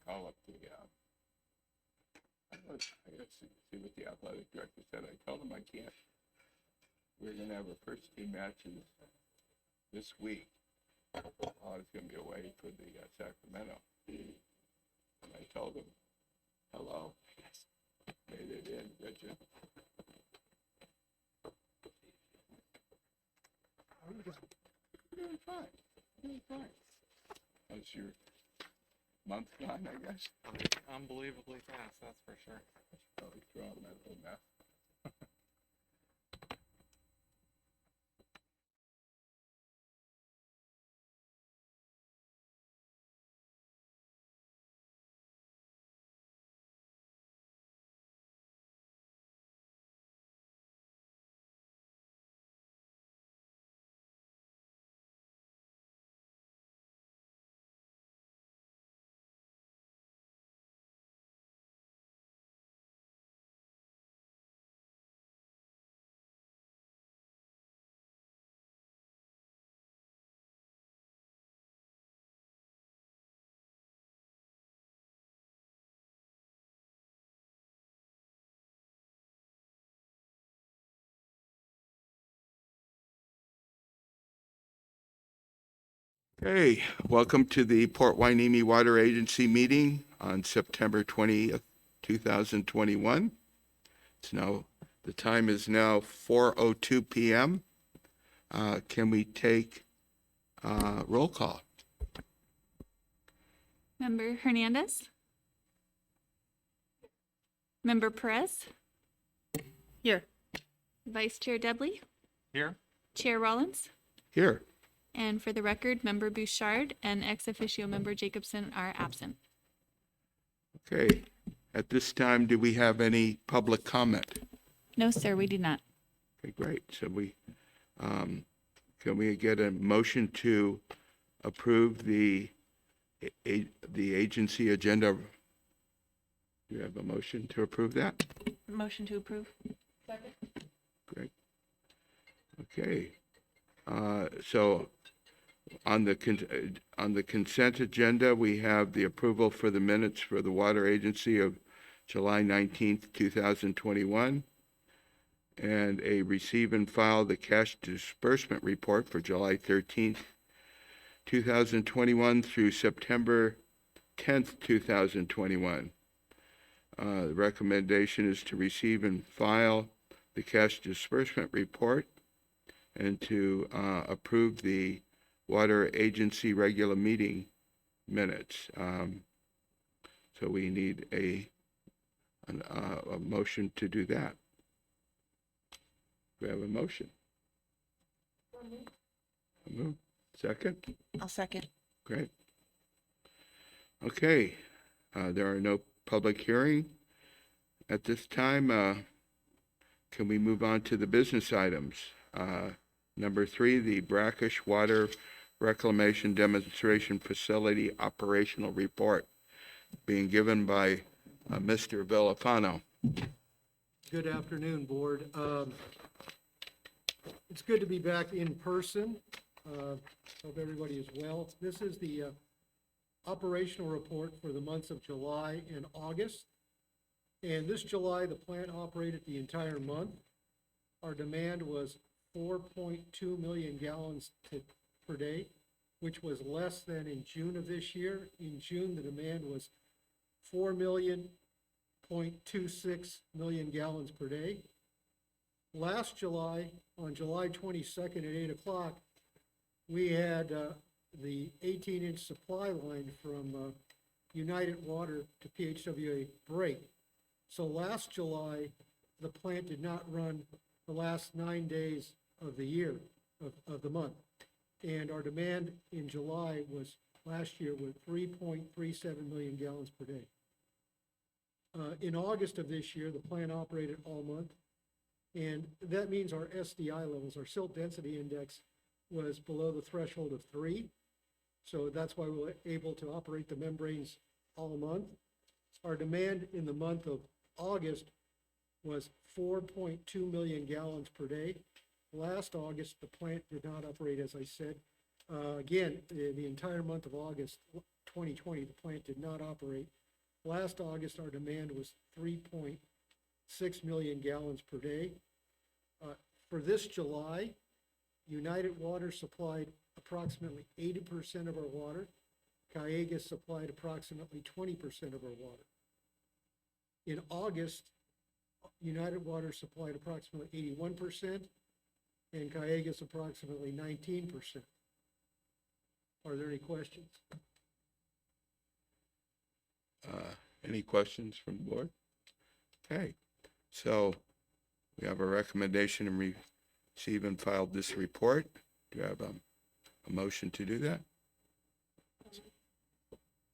call up the, I gotta see what the athletic director said. I told him I can't. We're gonna have our first team matches this week. I was gonna be away for the Sacramento. And I told him, hello. Made it in, Richard. Doing fine. Doing fine. How's your month gone, I guess? Unbelievably fast, that's for sure. Probably throwing that little mess. Okay, welcome to the Port Hueneme Water Agency meeting on September 20th, 2021. The time is now 4:02 p.m. Can we take roll call? Member Hernandez? Member Perez? Here. Vice Chair Dudley? Here? Chair Rollins? Here. And for the record, Member Bouchard and ex officio Member Jacobson are absent. Okay, at this time, do we have any public comment? No, sir, we do not. Okay, great. So can we get a motion to approve the agency agenda? Do you have a motion to approve that? Motion to approve. Great. Okay. So on the consent agenda, we have the approval for the minutes for the Water Agency of July 19th, 2021, and a receive and file the cash disbursement report for July 13th, 2021 through September 10th, 2021. The recommendation is to receive and file the cash disbursement report and to approve the Water Agency regular meeting minutes. So we need a motion to do that. Do we have a motion? Move. Second? I'll second. Great. Okay, there are no public hearing at this time. Can we move on to the business items? Number 3, the Brackish Water Reclamation Demonstration Facility Operational Report being given by Mr. Villafano. Good afternoon, Board. It's good to be back in person. Hope everybody is well. This is the operational report for the months of July and August. And this July, the plant operated the entire month. Our demand was 4.2 million gallons per day, which was less than in June of this year. In June, the demand was 4.26 million gallons per day. Last July, on July 22nd at 8 o'clock, we had the 18-inch supply line from United Water to PHWA break. So last July, the plant did not run the last 9 days of the year, of the month. And our demand in July was, last year, was 3.37 million gallons per day. In August of this year, the plant operated all month. And that means our SDI levels, our silt density index, was below the threshold of 3. So that's why we were able to operate the membranes all month. Our demand in the month of August was 4.2 million gallons per day. Last August, the plant did not operate, as I said. Again, the entire month of August, 2020, the plant did not operate. Last August, our demand was 3.6 million gallons per day. For this July, United Water supplied approximately 80% of our water. Cayuga supplied approximately 20% of our water. In August, United Water supplied approximately 81%, and Cayuga's approximately 19%. Are there any questions? Any questions from the board? Okay, so we have a recommendation and receive and file this report. Do you have a motion to do that?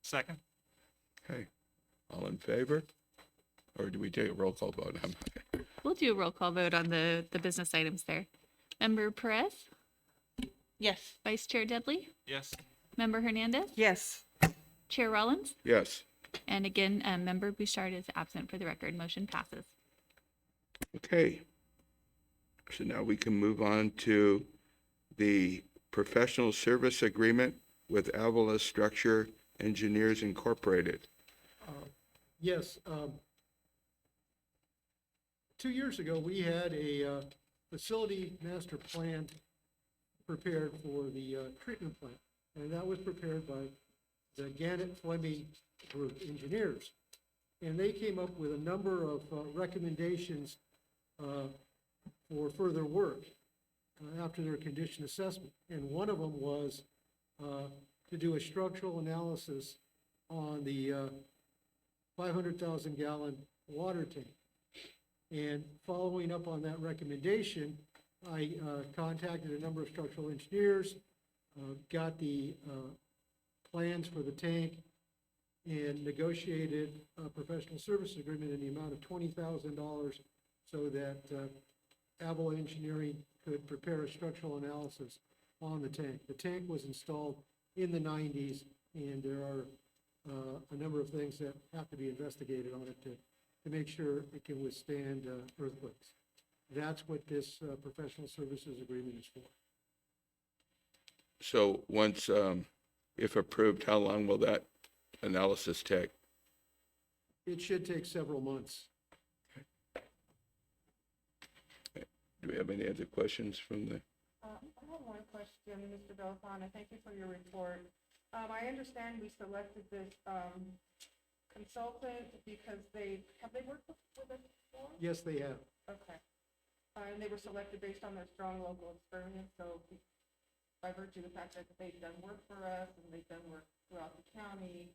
Second. Okay, all in favor? Or do we take a roll call vote? We'll do a roll call vote on the business items there. Member Perez, Yes. Vice Chair Dudley, Yes. Member Hernandez, Yes. Chair Rollins, Yes, and again, Member Bouchard is absent for the record. Motion passes. okay. So now we can move on to the professional service agreement with Avila Structure Engineers Incorporated. Yes. 2 years ago, we had a facility master plan prepared for the treatment plant, and that was prepared by the Gannett Fleming Group engineers. And they came up with a number of recommendations for further work after their condition assessment. And one of them was to do a structural analysis on the 500,000 gallon water tank. And following up on that recommendation, I contacted a number of structural engineers, got the plans for the tank, and negotiated a professional service agreement in the amount of $20,000 so that Avila Engineering could prepare a structural analysis on the tank. The tank was installed in the 90s, and there are a number of things that have to be investigated on it to make sure it can withstand earthquakes. That's what this professional services agreement is for. So once, if approved, how long will that analysis take? It should take several months. Do we have any other questions from the, I have one question, Mr. Belfon. Thank you for your report. I understand we selected this consultant because have they worked with us before? Yes, they have. Okay. And they were selected based on their strong local experience, so by virtue of the fact that they've done work for us and they've done work throughout the county,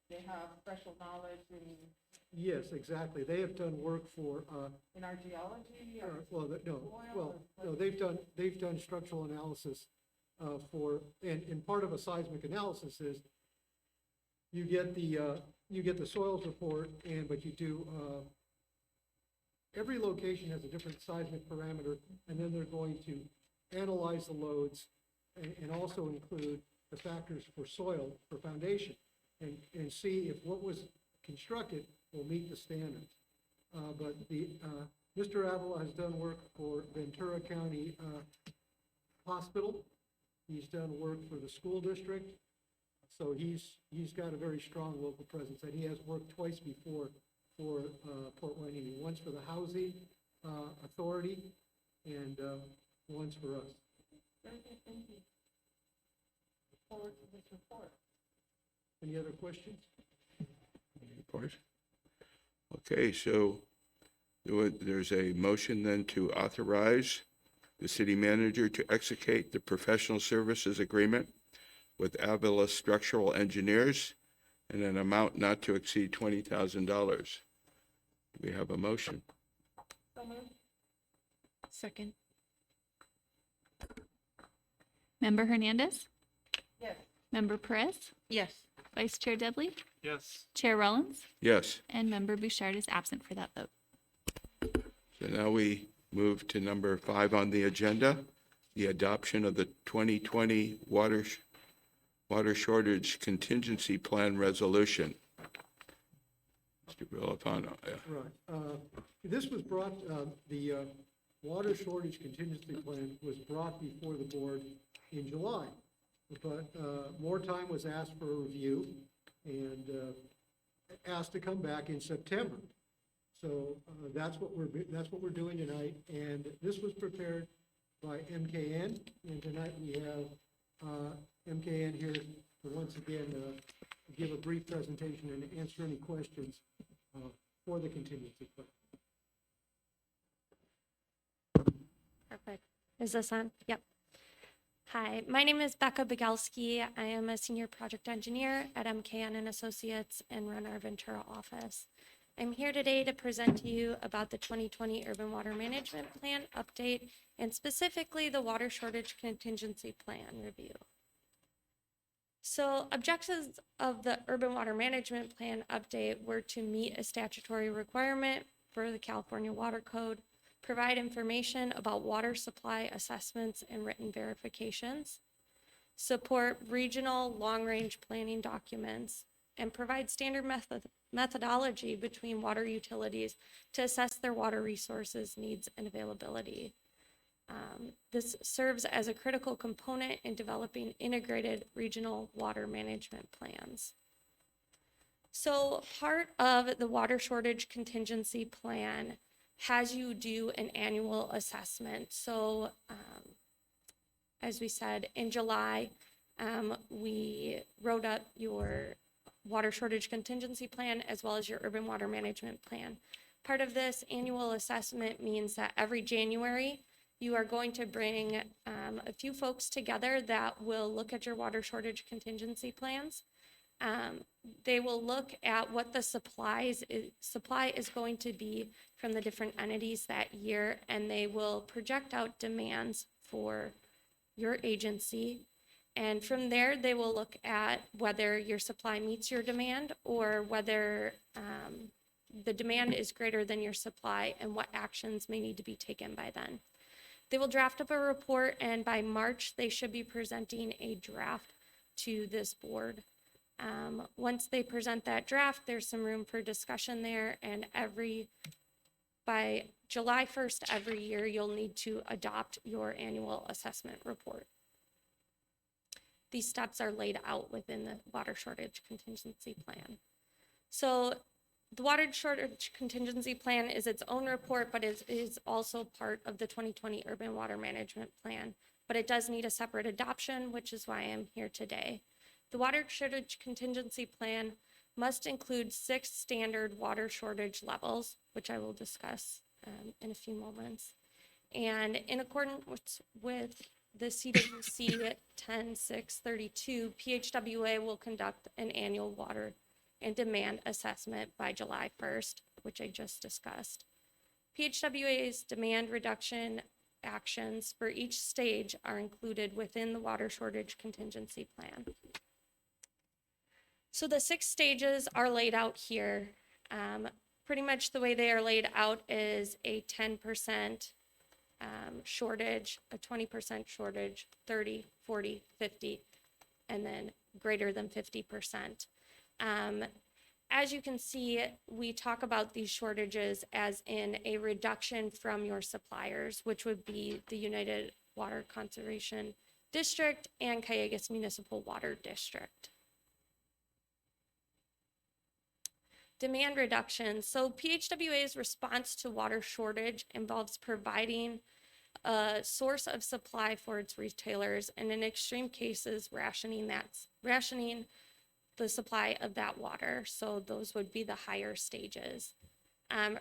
they have special knowledge Yes, exactly. They have done work for, in our geology or they've done structural analysis and part of a seismic analysis is you get the soils report but you do, every location has a different seismic parameter, and then they're going to analyze the loads and also include the factors for soil, for foundation, and see if what was constructed will meet the standards. But Mr. Avila has done work for Ventura County Hospital. He's done work for the school district. So he's got a very strong local presence, and he has worked twice before for Port Hueneme, once for the Housing Authority and once for us. Very good, thank you. Look forward to this report. Any other questions? report? Okay, so there's a motion then to authorize the city manager to execute the professional services agreement with Avila Structural Engineers in an amount not to exceed $20,000. We have a motion. So moved. Second. Member Hernandez, Yes. Member Perez, Yes. Vice Chair Dudley, Yes. Chair Rollins, Yes. and Member Bouchard is absent for that vote. So now we move to number 5 on the agenda, the adoption of the 2020 water shortage contingency plan resolution. Mr. Villafano. Yeah. Right. This was brought, the water shortage contingency plan was brought before the board in July. but more time was asked for a review and asked to come back in September. So that's what we're doing tonight, and this was prepared by MKN, and tonight we have MKN here to once again give a brief presentation and answer any questions for the contingency plan. Perfect. Is this on? Yep. Hi, my name is Becca Bogalski. I am a senior project engineer at MKN and Associates and run our Ventura office. I'm here today to present to you about the 2020 Urban Water Management Plan update and specifically the Water Shortage Contingency Plan review. So objectives of the Urban Water Management Plan update were to meet a statutory requirement for the California Water Code, provide information about water supply assessments and written verifications, support regional long-range planning documents, and provide standard methodology between water utilities to assess their water resources, needs, and availability. This serves as a critical component in developing integrated regional water management plans. So part of the water shortage contingency plan has you do an annual assessment. So as we said, in July, we wrote up your water shortage contingency plan as well as your urban water management plan. Part of this annual assessment means that every January, you are going to bring a few folks together that will look at your water shortage contingency plans. They will look at what the supply is going to be from the different entities that year, and they will project out demands for your agency. And from there, they will look at whether your supply meets your demand or whether the demand is greater than your supply and what actions may need to be taken by then. They will draft up a report, and by March, they should be presenting a draft to this board. Once they present that draft, there's some room for discussion there, and by July 1st every year, you'll need to adopt your annual assessment report. These steps are laid out within the water shortage contingency plan. So the water shortage contingency plan is its own report, but it is also part of the 2020 Urban Water Management Plan, but it does need a separate adoption, which is why I'm here today. The water shortage contingency plan must include 6 standard water shortage levels, which I will discuss in a few moments. And in accordance with the CWC 10-632, PHWA will conduct an annual water and demand assessment by July 1st, which I just discussed. PHWA's demand reduction actions for each stage are included within the water shortage contingency plan. So the 6 stages are laid out here. Pretty much the way they are laid out is a 10% shortage, a 20% shortage, 30, 40, 50, and then greater than 50%. As you can see, we talk about these shortages as in a reduction from your suppliers, which would be the United Water Conservation District and Cayugas Municipal Water District. Demand reduction. So PHWA's response to water shortage involves providing a source of supply for its retailers, and in extreme cases, rationing the supply of that water. So those would be the higher stages.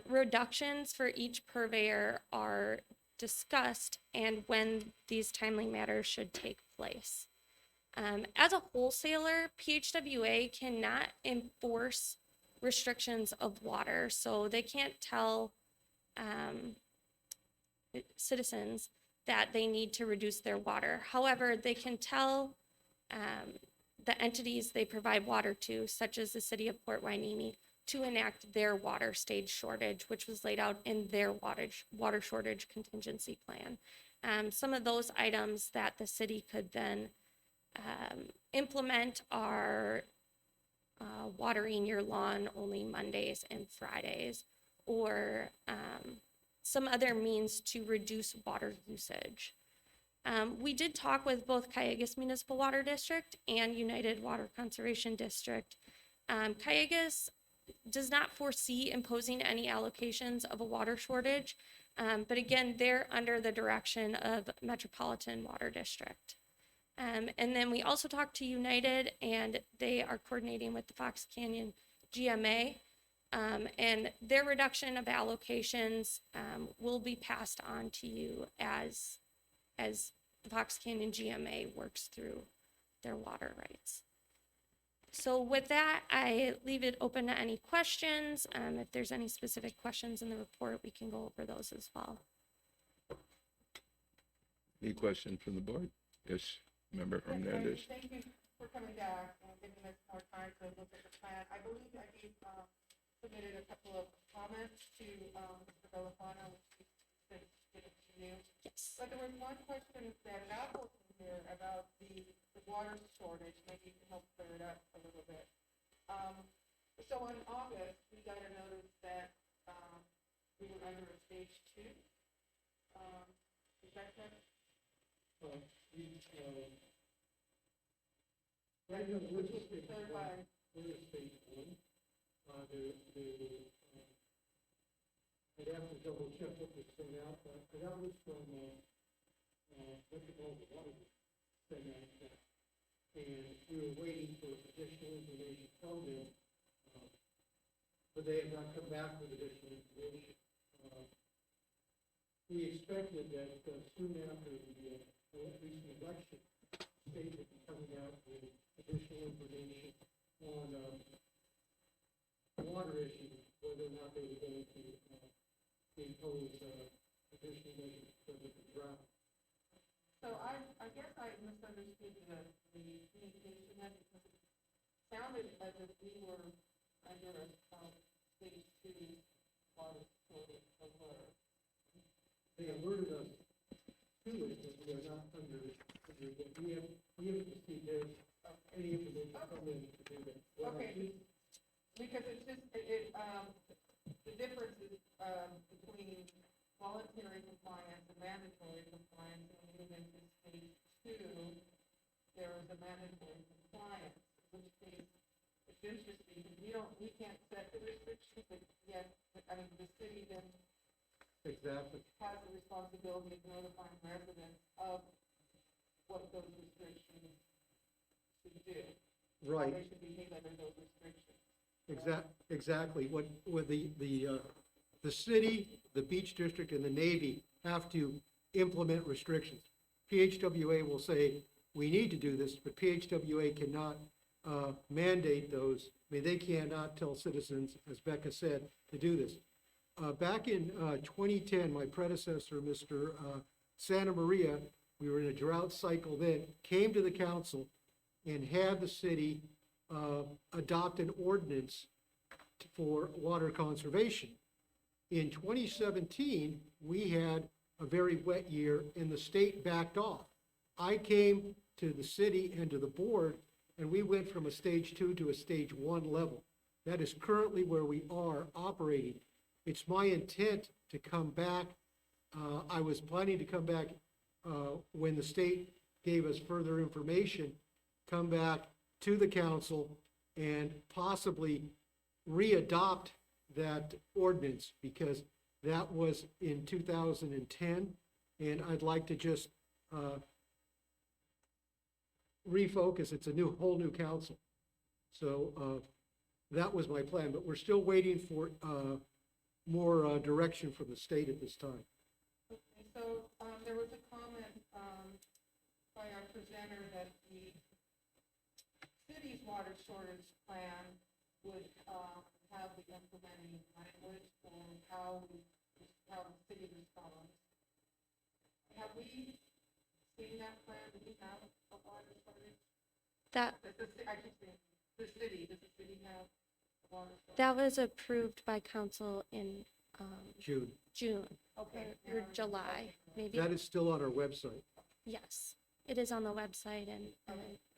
Reductions for each purveyor are discussed and when these timely matters should take place. As a wholesaler, PHWA cannot enforce restrictions of water, so they can't tell citizens that they need to reduce their water. However, they can tell the entities they provide water to, such as the city of Port Hueneme, to enact their water stage shortage, which was laid out in their water shortage contingency plan. Some of those items that the city could then implement are watering your lawn only Mondays and Fridays, or some other means to reduce water usage. We did talk with both Cayugas Municipal Water District and United Water Conservation District. Cayugas does not foresee imposing any allocations of a water shortage, but again, they're under the direction of Metropolitan Water District. And then we also talked to United, and they are coordinating with the Fox Canyon GMA. And their reduction of allocations will be passed on to you as the Fox Canyon GMA works through their water rights. So with that, I leave it open to any questions. If there's any specific questions in the report, we can go over those as well. Any questions from the board? Yes, Member Hernandez. Thank you for coming back and giving us more time to look at the plan. I believe that you submitted a couple of comments to Mr. Villafano, which he said given to you. Yes. But there was one question that Apple here about the water shortage. Maybe you can help clear it up a little bit. So in August, we got a notice that we were under a stage 2. Is that correct? Right now, Which was declared by, we're at stage 1. I'd have to double check what was sent out, but that was from, Metropolitan Water sent out that. And we were waiting for additional information from them, but they have not come back with additional information. We expected that soon after the recent election, the state would be coming out with additional information on water issues, whether or not they were going to impose additional measures for the drought. so I guess I misunderstood the communication then, because it sounded as if we were under a stage 2 water shortage alert. They alerted us to it, but we are not under it. We haven't received any information from them to do that. Okay. Because it's just, the difference is between voluntary compliance and mandatory compliance. When we move into stage 2, there is a mandatory compliance, in which case it's interesting, because we can't set the restrictions, but yet, the city then Exactly. has the responsibility of notifying residents of what those restrictions should do. How Right. they should behave under those restrictions. Exactly. What the city, the beach district, and the Navy have to implement restrictions. PHWA will say, we need to do this, but PHWA cannot mandate those. I mean, they cannot tell citizens, as Becca said, to do this. Back in 2010, my predecessor, Mr. Santa Maria, we were in a drought cycle then, came to the council and had the city adopt an ordinance for water conservation. In 2017, we had a very wet year and the state backed off. I came to the city and to the board, and we went from a stage 2 to a stage 1 level. That is currently where we are operating. It's my intent to come back. I was planning to come back when the state gave us further information, come back to the council and possibly readopt that ordinance, because that was in 2010, and I'd like to just refocus. It's a whole new council. So that was my plan, but we're still waiting for more direction from the state at this time. Okay, so there was a comment by our presenter that the city's water shortage plan would have the implementing language and how the city responds. Have we seen that plan? Do we have a water shortage? I should say, does the city have a water shortage? That was approved by council in June. June Okay. or July, maybe. That is still on our website. Yes, it is on the website, and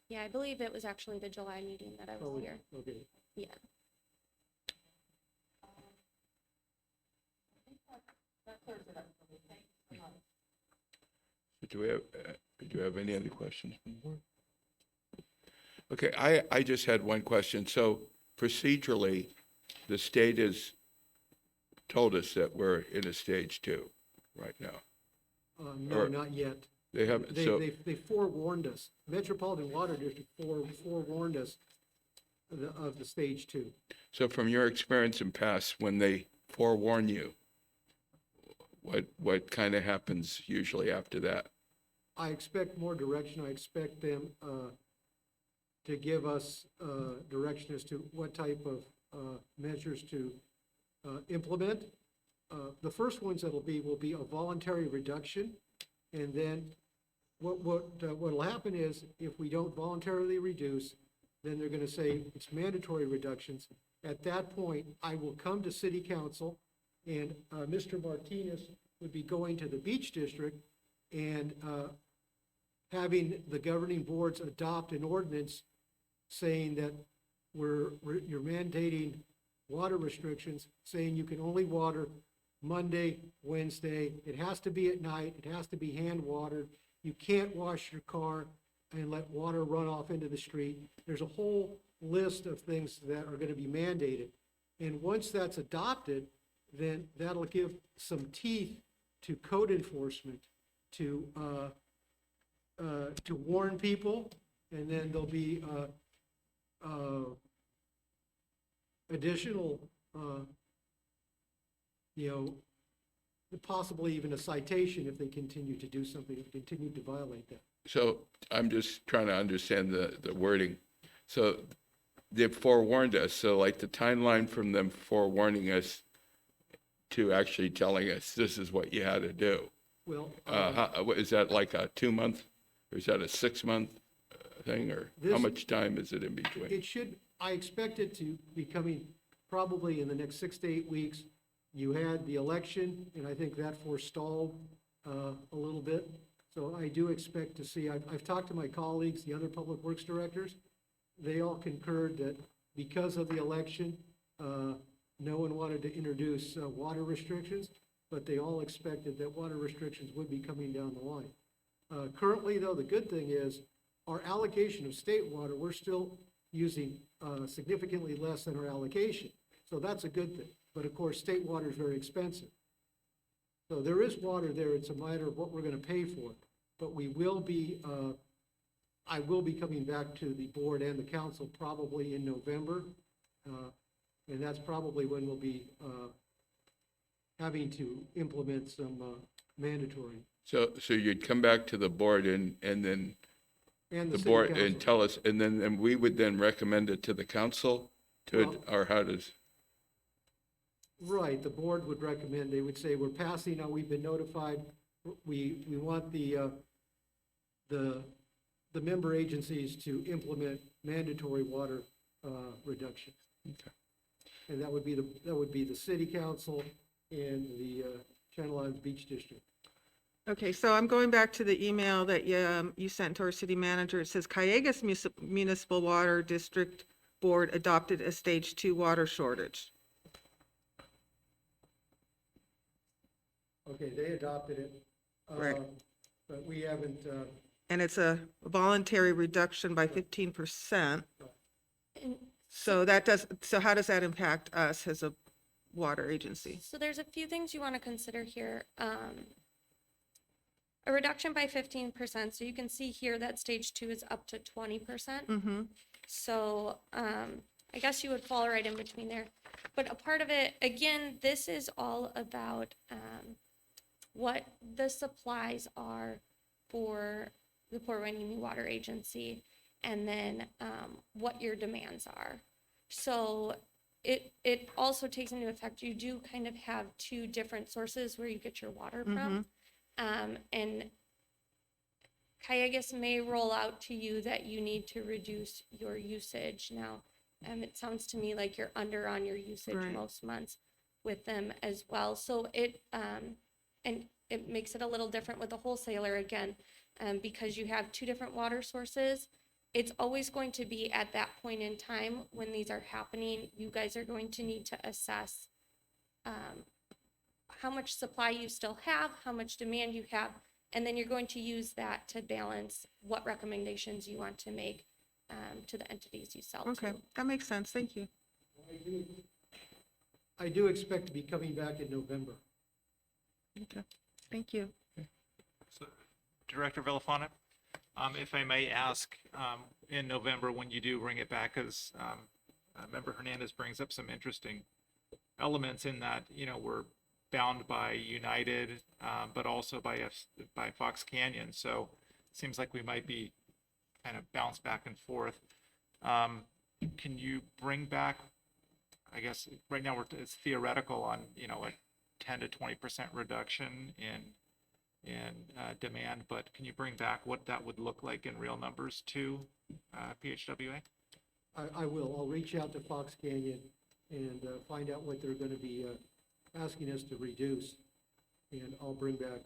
yeah, I believe it was actually the July meeting that I was here. Okay. Yeah. I think that clears it up for me. Thank you so much. Do you have any other questions from the board? Okay, I just had one question. So procedurally, the state has told us that we're in a stage 2 right now. No, Or- not yet. They haven't, They, so, they forewarned us. Metropolitan Water District forewarned us of the stage 2. so from your experience in past, when they forewarn you, what kind of happens usually after that? I expect more direction. I expect them to give us direction as to what type of measures to implement. The first ones will be a voluntary reduction, and then what'll happen is if we don't voluntarily reduce, then they're going to say it's mandatory reductions. At that point, I will come to City Council, and Mr. Martinez would be going to the Beach District and having the governing boards adopt an ordinance saying that you're mandating water restrictions, saying you can only water Monday, Wednesday. It has to be at night. It has to be hand watered. You can't wash your car and let water run off into the street. There's a whole list of things that are going to be mandated. And once that's adopted, then that'll give some teeth to code enforcement to warn people, and then there'll be additional, possibly even a citation if they continue to do something, if they continue to violate that. So I'm just trying to understand the wording. So they've forewarned us, so like the timeline from them forewarning us to actually telling us this is what you had to do. Well, Is that like a 2-month, or is that a 6-month thing, or how This- much time is it in between? it should, I expect it to be coming probably in the next 6 to 8 weeks. You had the election, and I think that forestalled a little bit. So I do expect to see, I've talked to my colleagues, the other public works directors. They all concurred that because of the election, no one wanted to introduce water restrictions, but they all expected that water restrictions would be coming down the line. Currently, though, the good thing is our allocation of state water, we're still using significantly less than our allocation. So that's a good thing. But of course, state water is very expensive. So there is water there. It's a matter of what we're going to pay for it. But we will be, I will be coming back to the board and the council probably in November. And that's probably when we'll be having to implement some mandatory. So you'd come back to the board and then And the city board council. and tell us, and then we would then recommend it to the council to, Well- or how does? Right, the board would recommend, they would say, we're passing, now we've been notified, we want the member agencies to implement mandatory water reduction. Okay. And that would be the city council and the Channel Islands Beach District. Okay, so I'm going back to the email that you sent to our city manager. It says Cayugas Municipal Water District Board adopted a stage 2 water shortage. Okay, they adopted it. Right. But we haven't, And it's a voluntary reduction by 15%. And So how does that impact us as a water agency? so there's a few things you want to consider here. A reduction by 15%. So you can see here that stage 2 is up to 20%. Mm-hmm. So I guess you would fall right in between there. But a part of it, again, this is all about what the supplies are for the Port Hueneme Water Agency, and then what your demands are. So it also takes into effect, you do kind of have 2 different sources where you get your water from. And Cayugas may roll out to you that you need to reduce your usage. Now, it sounds to me like you're under on your usage Right. most months with them as well. So and it makes it a little different with the wholesaler again, because you have 2 different water sources. It's always going to be at that point in time when these are happening, you guys are going to need to assess how much supply you still have, how much demand you have, And then you're going to use that to balance what recommendations you want to make to the entities you sell Okay, to. that makes sense. Thank you. I do expect to be coming back in November. Okay, thank you. So, Director Villafana, if I may ask, in November, when you do bring it back, because Member Hernandez brings up some interesting elements in that, we're bound by United, but also by Fox Canyon. So it seems like we might be kind of bounce back and forth. Can you bring back, I guess, right now it's theoretical on, a 10 to 20% reduction in demand, but can you bring back what that would look like in real numbers to PHWA? I will. I'll reach out to Fox Canyon and find out what they're going to be asking us to reduce. And I'll bring back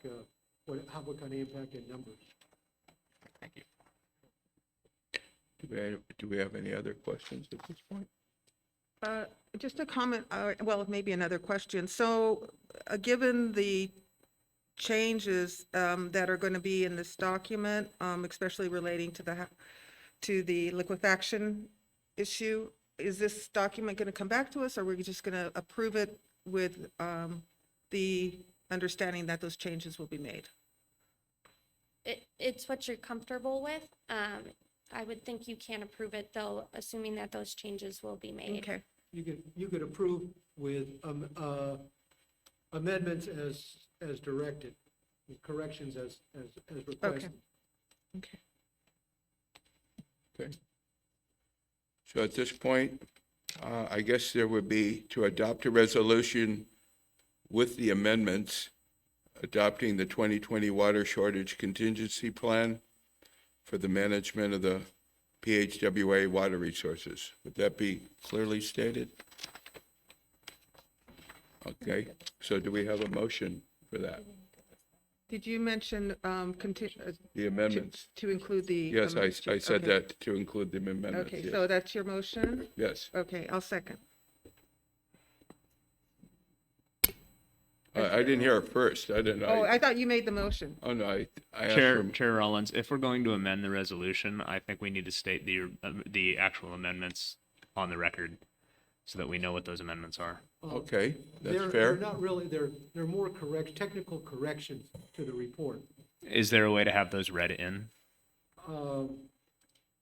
what kind of impact in numbers. Thank you. Do we have any other questions at this point? Just a comment, well, maybe another question. So, given the changes that are going to be in this document, especially relating to the liquefaction issue, is this document going to come back to us, or are we just going to approve it with the understanding that those changes will be made? It's what you're comfortable with. I would think you can approve it, though, assuming that those changes will be made. Okay, You could approve with amendments as directed, with corrections as requested. okay. Okay. So at this point, I guess there would be to adopt a resolution with the amendments, adopting the 2020 water shortage contingency plan for the management of the PHWA water resources. Would that be clearly stated? Okay, so do we have a motion for that? Did you mention The amendments? to include the? Yes, amendments? I said Okay. that to include the amendments. Okay, yes. so that's your motion? Yes. Okay, I'll second. I didn't hear it first. I didn't know. Oh, I thought you made the motion. Oh, no, I asked Chair, for, Chair Rollins, if we're going to amend the resolution, I think we need to state the actual amendments on the record so that we know what those amendments are. okay, that's They're fair. not really, they're more technical corrections to the report. Is there a way to have those read in?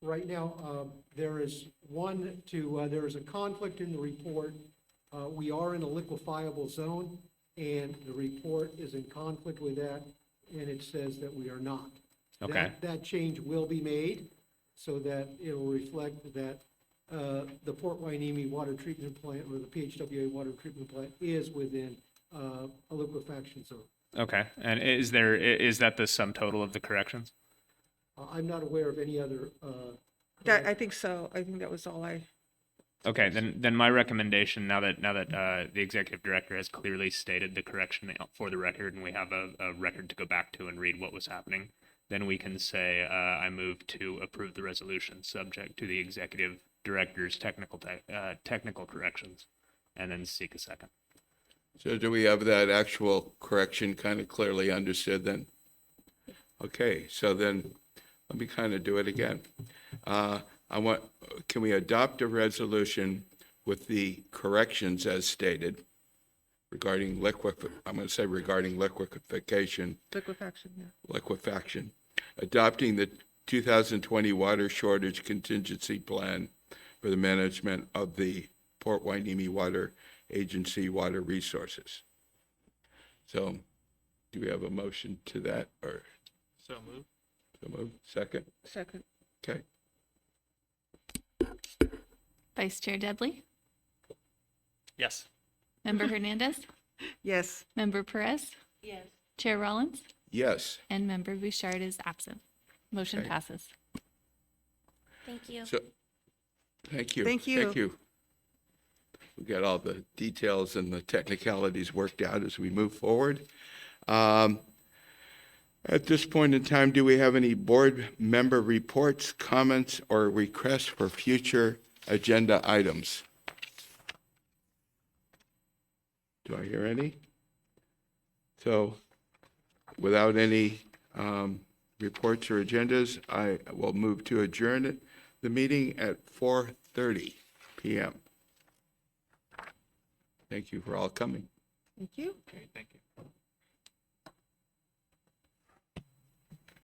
Right now, there is there is a conflict in the report. We are in a liquefiable zone, and the report is in conflict with that, and it says that we are not. Okay. That change will be made so that it will reflect that the Port Hueneme water treatment plant, or the PHWA water treatment plant, is within a liquefaction zone. Okay, and is that the sum total of the corrections? I'm not aware of any other. I think so. I think that was all I. Okay, then my recommendation, now that the executive director has clearly stated the correction for the record, and we have a record to go back to and read what was happening, then we can say I move to approve the resolution subject to the executive director's technical corrections, and then seek a second. So do we have that actual correction kind of clearly understood then? Okay, so then let me kind of do it again. Can we adopt a resolution with the corrections as stated regarding I'm going to say regarding liquefaction, Liquefaction, yeah. adopting the 2020 water shortage contingency plan for the management of the Port Hueneme Water Agency water resources. So do we have a motion to that, or So moved. so moved? Second? Second. Okay. Vice Chair Dudley, Yes. Member Hernandez, Yes. Member Perez, Yes. Chair Rollins, Yes. and Member Bouchard is absent. Motion Okay. passes. Thank you. So, thank you. Thank you. Thank you. We got all the details and the technicalities worked out as we move forward. At this point in time, do we have any board member reports, comments, or requests for future agenda items? Do I hear any? So, without any reports or agendas, I will move to adjourn the meeting at 4:30 p.m. Thank you for all coming. Thank you. Okay, thank you.